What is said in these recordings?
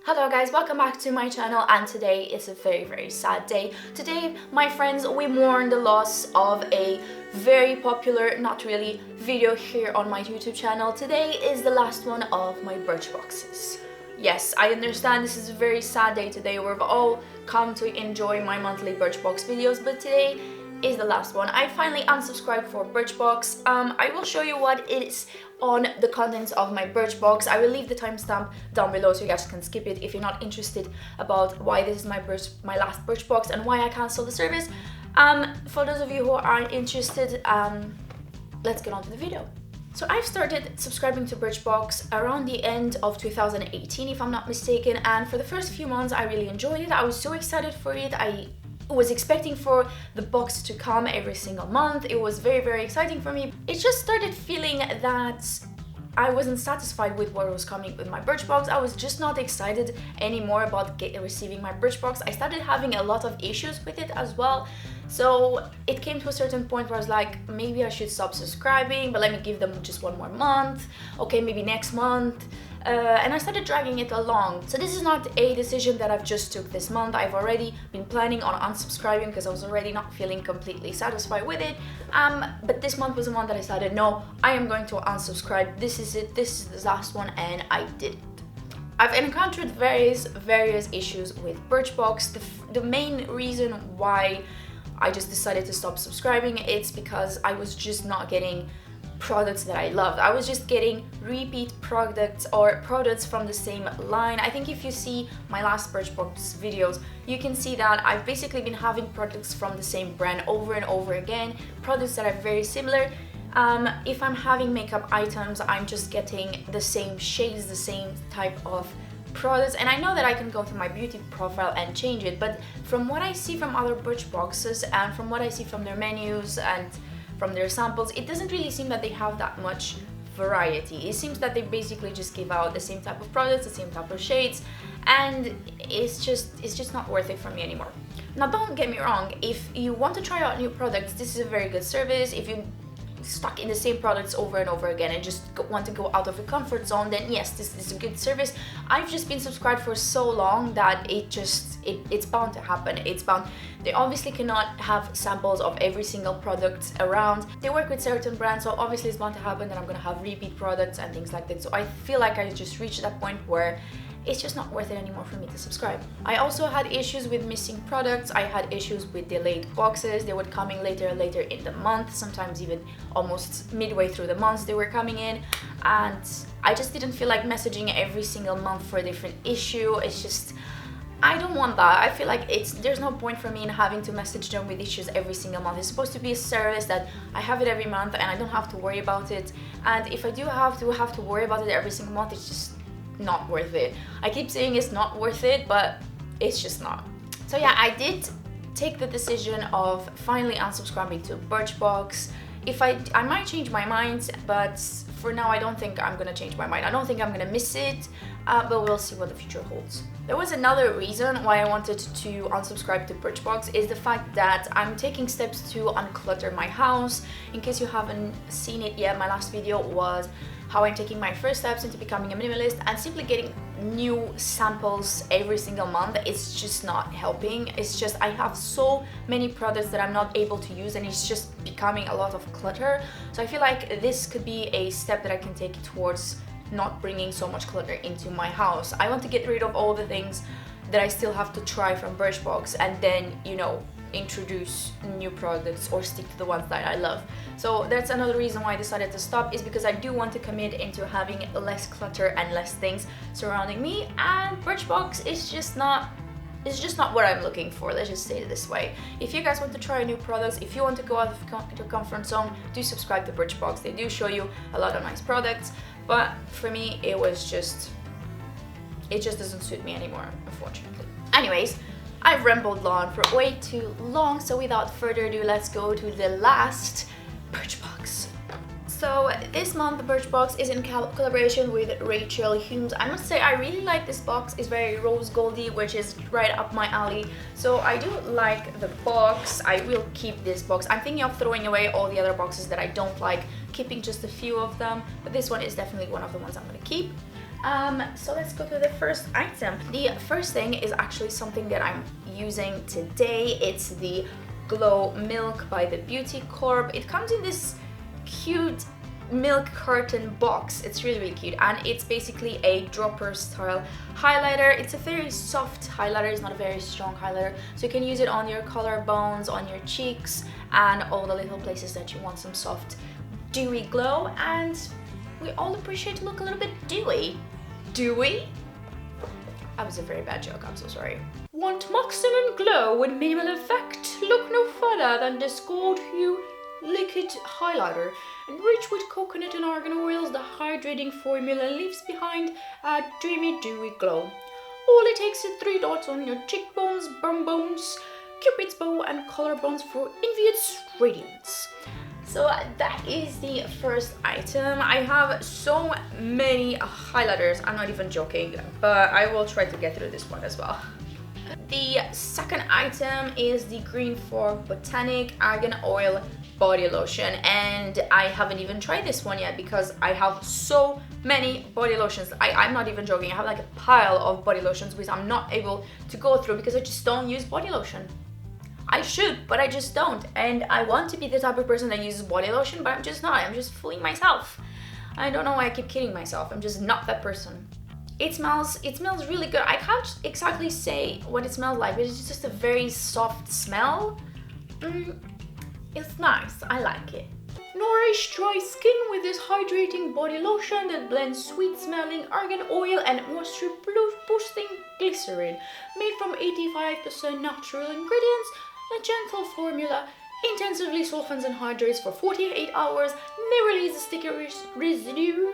Hello guys, welcome back to my channel, and today is a very sad day. Today, my friends, we mourn the loss of a very popular, not really, video here on my YouTube channel. Today is the last one of my BIRCHBOXes. Yes, I understand this is a very sad day today. We've all come to enjoy my monthly BIRCHBOX videos, but today is the last one. I finally unsubscribed for BIRCHBOX. I will show you what is on the contents of my BIRCHBOX. I will leave the timestamp down below so you guys can skip it if you're not interested about why this is my last BIRCHBOX and why I canceled the service. For those of you who aren't interested, let's get on to the video. So I've started subscribing to BIRCHBOX around the end of 2018, if I'm not mistaken, and for the first few months I really enjoyed it. I was so excited for it. I was expecting for the box to come every single month. It was very exciting for me. It just started feeling that I wasn't satisfied with what was coming with my BIRCHBOX. I was just not excited anymore about receiving my BIRCHBOX. I started having a lot of issues with it as well. So it came to a certain point where I was like, maybe I should stop subscribing, but let me give them just one more month. Okay, maybe next month. And I started dragging it along. So this is not a decision that I've just took this month. I've already been planning on unsubscribing because I was already not feeling completely satisfied with it. But this month was the one that I decided, no, I am going to unsubscribe. This is it. This is the last one, and I did it. I've encountered various issues with BIRCHBOX. The main reason why I just decided to stop subscribing, it's because I was just not getting products that I loved. I was just getting repeat products or products from the same line. I think if you see my last BIRCHBOX videos, you can see that I've basically been having products from the same brand over and over again, products that are very similar. If I'm having makeup items, I'm just getting the same shades, the same type of products, and I know that I can go to my beauty profile and change it, but from what I see from other BIRCHBOXes and from what I see from their menus and from their samples, it doesn't really seem that they have that much variety. It seems that they basically just give out the same type of products, the same type of shades, and it's just not worth it for me anymore. Now, don't get me wrong, if you want to try out new products, this is a very good service. If you stuck in the same products over and over again and just want to go out of your comfort zone, then yes, this is a good service. I've just been subscribed for so long that it's bound to happen. It's bound. They obviously cannot have samples of every single product around. They work with certain brands, so obviously it's bound to happen that I'm gonna have repeat products and things like that. So I feel like I just reached that point where it's just not worth it anymore for me to subscribe. I also had issues with missing products. I had issues with delayed boxes. They were coming later and later in the month, sometimes even almost midway through the months they were coming in, and I just didn't feel like messaging every single month for a different issue. It's just, I don't want that. I feel like there's no point for me in having to message them with issues every single month. It's supposed to be a service that I have it every month and I don't have to worry about it, and if I do have to worry about it every single month, it's just not worth it. I keep saying it's not worth it, but it's just not. So yeah, I did take the decision of finally unsubscribing to BIRCHBOX. I might change my mind, but for now I don't think I'm gonna change my mind. I don't think I'm gonna miss it, but we'll see what the future holds. There was another reason why I wanted to unsubscribe to BIRCHBOX, is the fact that I'm taking steps to unclutter my house. In case you haven't seen it yet, my last video was how I'm taking my first steps into becoming a minimalist, and simply getting new samples every single month, it's just not helping. It's just, I have so many products that I'm not able to use, and it's just becoming a lot of clutter. So I feel like this could be a step that I can take towards not bringing so much clutter into my house. I want to get rid of all the things that I still have to try from BIRCHBOX, and then, you know, introduce new products or stick to the ones that I love. So that's another reason why I decided to stop, is because I do want to commit into having less clutter and less things surrounding me, and BIRCHBOX is just not, it's just not what I'm looking for. Let's just say it this way. If you guys want to try new products, if you want to go out of your comfort zone, do subscribe to BIRCHBOX. They do show you a lot of nice products, but for me it just doesn't suit me anymore, unfortunately. Anyways, I've rambled on for way too long, so without further ado, let's go to the last BIRCHBOX. So this month the BIRCHBOX is in collaboration with Rachel Humes. I must say I really like this box. It's very rose goldy, which is right up my alley. So I do like the box. I will keep this box. I'm thinking of throwing away all the other boxes that I don't like, keeping just a few of them, but this one is definitely one of the ones I'm gonna keep. So let's go to the first item. The first thing is actually something that I'm using today. It's the Glow Milk by the Beauty Corp. It comes in this cute milk carton box. It's really cute, and it's basically a dropper style highlighter. It's a very soft highlighter. It's not a very strong highlighter, so you can use it on your collarbones, on your cheeks, and all the little places that you want some soft dewy glow. And we all appreciate to look a little bit dewy. Dewy? That was a very bad joke, I'm so sorry. Want maximum glow with minimal effect? Look no further than this Gold Hue liquid highlighter. Enriched with coconut and argan oils, the hydrating formula leaves behind a dreamy dewy glow. All it takes is 3 dots on your cheekbones, bum bones, cupid's bow, and collarbones for envious radiance. So that is the first item. I have so many highlighters, I'm not even joking, but I will try to get through this one as well. The second item is the Greenfrog Botanic Argan Oil Body Lotion, and I haven't even tried this one yet because I have so many body lotions. I'm not even joking, I have like a pile of body lotions which I'm not able to go through because I just don't use body lotion. I should, but I just don't, and I want to be the type of person that uses body lotion, but I'm just not. I'm just fooling myself. I don't know why I keep kidding myself. I'm just not that person. It smells really good. I can't exactly say what it smells like, but it's just a very soft smell. It's nice, I like it. Nourish dry skin with this hydrating body lotion that blends sweet smelling argan oil and moisture boosting glycerin. Made from 85% natural ingredients, a gentle formula intensively softens and hydrates for 48 hours, never releases sticky residue,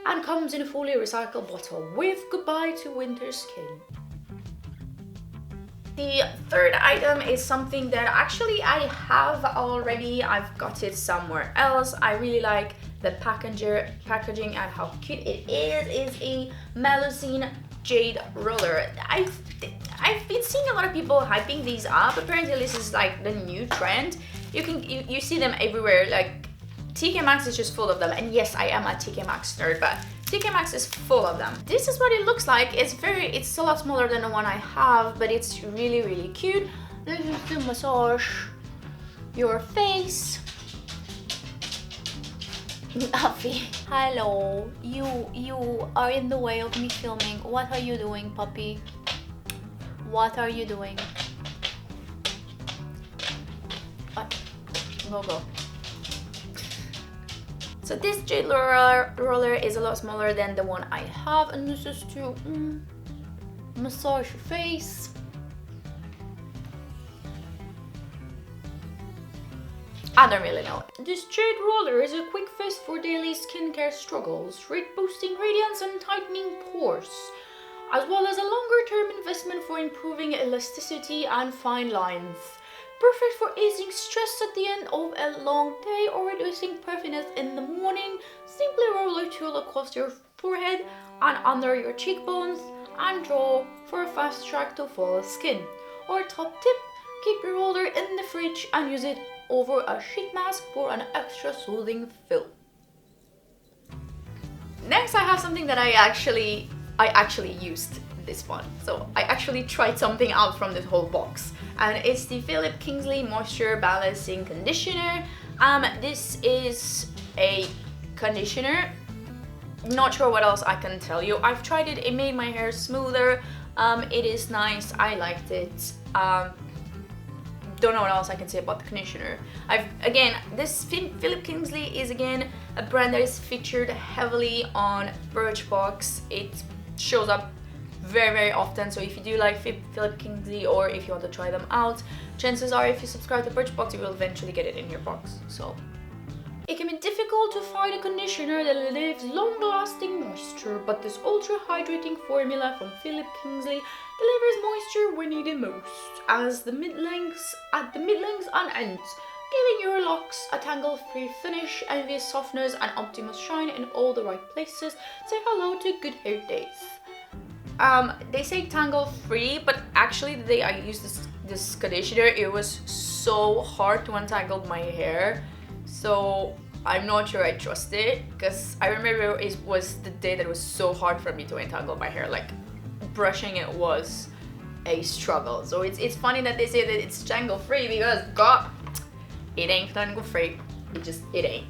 and comes in a fully recycled bottle. Wave goodbye to winter skin. The third item is something that actually I have already. I've got it somewhere else. I really like the packaging and how cute it is. It's a Mélusine Jade roller. I've been seeing a lot of people hyping these up. Apparently this is like the new trend. You see them everywhere. Like TK Maxx is just full of them, and yes, I am a TK Maxx nerd, but TK Maxx is full of them. This is what it looks like. It's a lot smaller than the one I have, but it's really cute. This is to massage your face. Huffy. Hello, you are in the way of me filming. What are you doing, puppy? What are you doing? What? Go. So this Jade roller is a lot smaller than the one I have, and this is to massage your face. I don't really know. This Jade roller is a quick fix for daily skincare struggles, boosting radiance and tightening pores, as well as a longer-term investment for improving elasticity and fine lines. Perfect for easing stress at the end of a long day or reducing puffiness in the morning. Simply roll a tool across your forehead and under your cheekbones and draw for a fast track to fall skin. Or top tip, keep your roller in the fridge and use it over a sheet mask for an extra soothing feel. Next I have something that I actually used this one. So I actually tried something out from this whole box, and it's the Kingsley Moisture Balancing Conditioner. This is a conditioner. Not sure what else I can tell you. I've tried it, it made my hair smoother. It is nice, I liked it. Don't know what else I can say about the conditioner. This Kingsley is again a brand that is featured heavily on BIRCHBOX. It shows up very often, so if you do like Kingsley or if you want to try them out, chances are if you subscribe to BIRCHBOX you will eventually get it in your box. So it can be difficult to find a conditioner that leaves long-lasting moisture, but this ultra-hydrating formula from Kingsley delivers moisture when needed most, at the mid-lengths and ends, giving your locks a tangle-free finish, envious softness, and optimal shine in all the right places. Say hello to good hair days. They say tangle-free, but actually the day I used this conditioner, it was so hard to untangle my hair. So I'm not sure I trust it, because I remember it was the day that it was so hard for me to entangle my hair. Like, brushing it was a struggle. So it's funny that they say that it's jangle free, because God, it ain't jangle free. It ain't.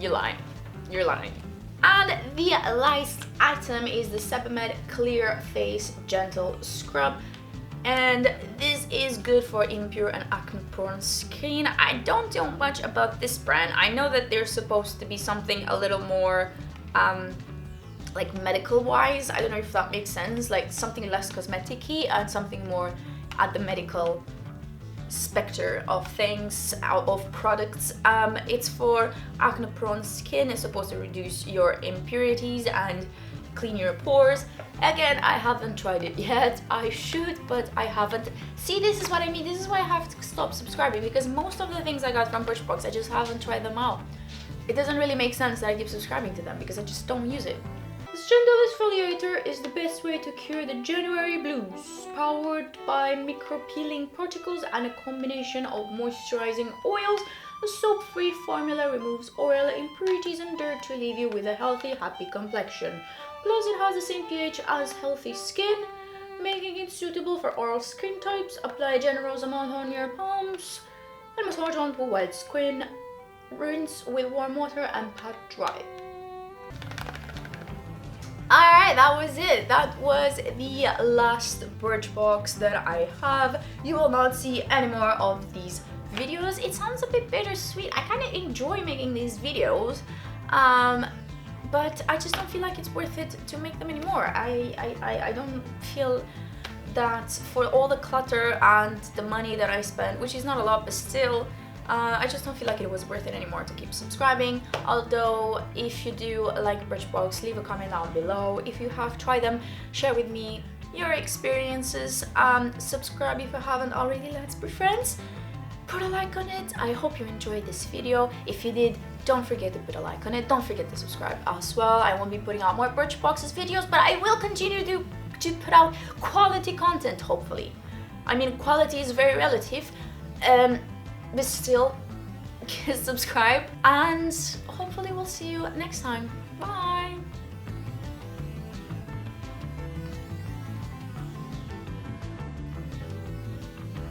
You're lying. You're lying. And the last item is the Sebamed Clear Face Gentle Scrub. And this is good for impure and acne-prone skin. I don't know much about this brand. I know that they're supposed to be something a little more like medical-wise. I don't know if that makes sense. Like something less cosmetic-y and something more at the medical spectrum of things, of products. It's for acne-prone skin. It's supposed to reduce your impurities and clean your pores. Again, I haven't tried it yet. I should, but I haven't. See, this is what I mean. This is why I have to stop subscribing, because most of the things I got from BIRCHBOX, I just haven't tried them out. It doesn't really make sense that I keep subscribing to them, because I just don't use it. This gentle exfoliator is the best way to cure the January blues, powered by micro-peeling particles and a combination of moisturizing oils. The soap-free formula removes oil, impurities and dirt to leave you with a healthy, happy complexion. Plus, it has the same pH as healthy skin, making it suitable for all skin types. Apply a generous amount on your palms and massage onto wet skin. Rinse with warm water and pat dry. Alright, that was it. That was the last BIRCHBOX that I have. You will not see any more of these videos. It sounds a bit bittersweet. I kind of enjoy making these videos, but I just don't feel like it's worth it to make them anymore. I don't feel that for all the clutter and the money that I spent, which is not a lot, but still, I just don't feel like it was worth it anymore to keep subscribing. Although, if you do like BIRCHBOX, leave a comment down below. If you have tried them, share with me your experiences. Subscribe if you haven't already. Let's be friends. Put a like on it. I hope you enjoyed this video. If you did, don't forget to put a like on it. Don't forget to subscribe as well. I won't be putting out more BIRCHBOX's videos, but I will continue to put out quality content, hopefully. I mean, quality is very relative, but still, subscribe, and hopefully we'll see you next time. Bye!